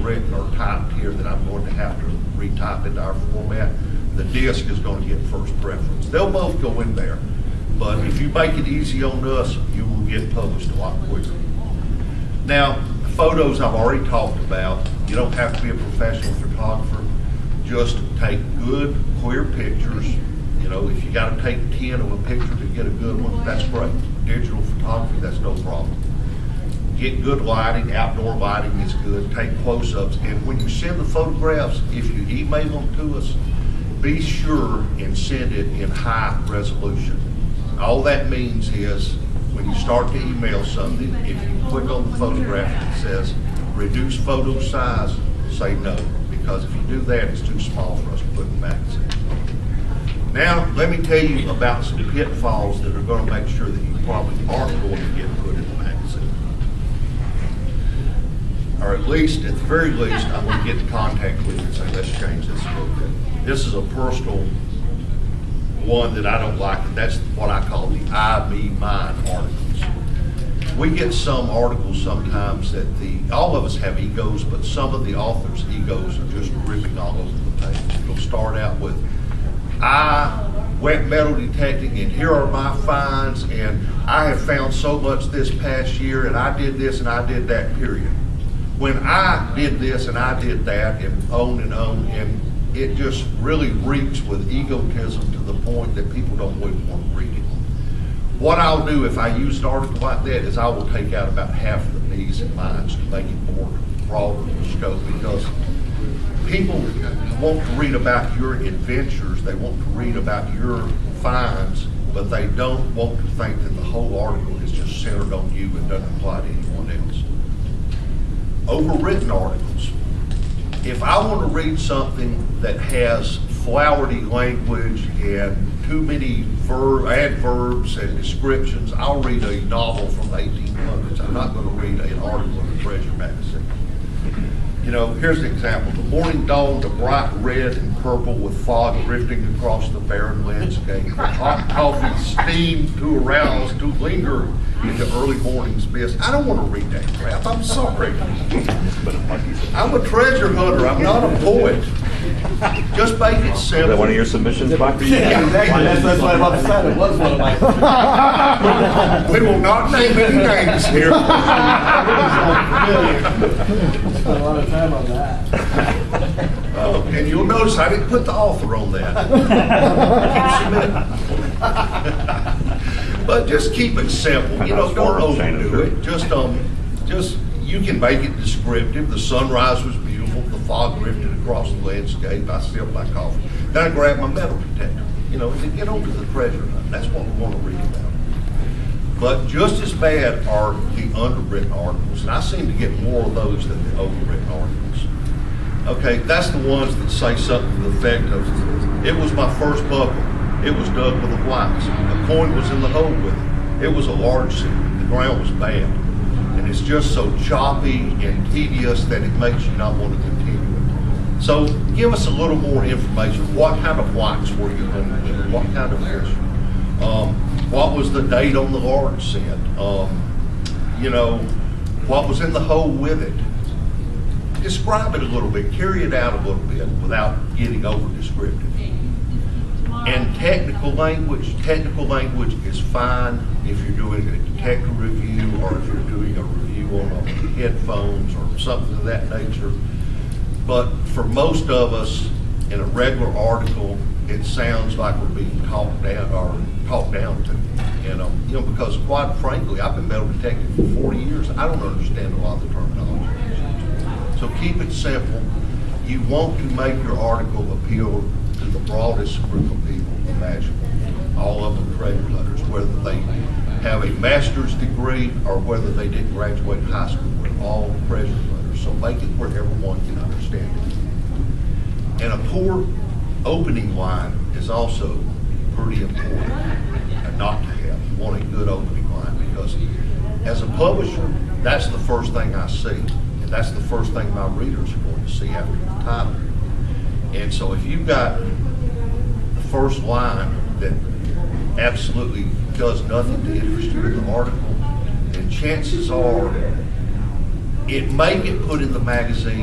handwritten or typed here that I'm going to have to retype into our format, the disc is going to get first preference. They'll both go in there, but if you make it easy on us, you will get published a lot quicker. Now, photos I've already talked about. You don't have to be a professional photographer. Just take good, clear pictures. You know, if you got to take 10 of a picture to get a good one, that's great. Digital photography, that's no problem. Get good lighting, outdoor lighting is good. Take close-ups, and when you send the photographs, if you email them to us, be sure and send it in high resolution. All that means is when you start to email something, if you click on the photograph that says reduce photo size, say no, because if you do that, it's too small for us to put in the magazine. Now, let me tell you about some pitfalls that are going to make sure that you probably aren't going to get put in the magazine. Or at least, at the very least, I'm going to get in contact with you and say, let's change this a little bit. This is a personal one that I don't like, and that's what I call the I, me, mine articles. We get some articles sometimes that all of us have egos, but some of the authors' egos are just ripping all over the page. It'll start out with, I went metal detecting and here are my finds, and I have found so much this past year, and I did this and I did that, period. When I did this and I did that, and on, and it just really reeks with egotism to the point that people don't really want to read it. What I'll do if I use an article like that is I will take out about half of the me's and mine's to make it more broader in scope, because people want to read about your adventures, they want to read about your finds, but they don't want to think that the whole article is just centered on you and doesn't apply to anyone else. Overwritten articles. If I want to read something that has flowery language and too many adverbs and descriptions, I'll read a novel from the 1800s. I'm not going to read an article in a Treasure magazine. You know, here's an example. The morning dawned a bright red and purple with fog drifting across the barren landscape. Hot coffee steamed to arouse, to linger into early morning's mist. I don't want to read that crap. I'm sorry. I'm a treasure hunter. I'm not a poet. Just make it simple. Is that one of your submissions, Buck? Yeah, exactly. That's what I'm about to say. It was one of my. We will not name any names here. Spent a lot of time on that. And you'll notice I didn't put the author on that. But just keep it simple. You know, don't overdo it. Just you can make it descriptive. The sunrise was beautiful. The fog drifted across the landscape. I sipped my coffee. Then I grabbed my metal detector. You know, to get on to the treasure hunt. That's what we want to read about. But just as bad are the underwritten articles, and I seem to get more of those than the overwritten articles. Okay, that's the ones that say something to the effect of, it was my first buckle. It was dug with a wax. A coin was in the hole with it. It was a large city. The ground was bad. And it's just so choppy and tedious that it makes you not want to continue it. So give us a little more information. What kind of wax were you hunting with? What kind of fish? What was the date on the large scent? You know, what was in the hole with it? Describe it a little bit, carry it out a little bit without getting over descriptive. And technical language is fine if you're doing a detective review or if you're doing a review on headphones or something of that nature. But for most of us, in a regular article, it sounds like we're being talked down to. You know, because quite frankly, I've been metal detecting for 40 years. I don't understand a lot of the terminology. So keep it simple. You want to make your article appeal to the broadest group of people imaginable. All of them treasure hunters, whether they have a master's degree or whether they didn't graduate high school. We're all treasure hunters. So make it where everyone can understand it. And a poor opening line is also pretty important and not to have. You want a good opening line because as a publisher, that's the first thing I see. And that's the first thing my readers are going to see after the title. And so if you've got the first line that absolutely does nothing to interest you in the article, then chances are it may get put in the magazine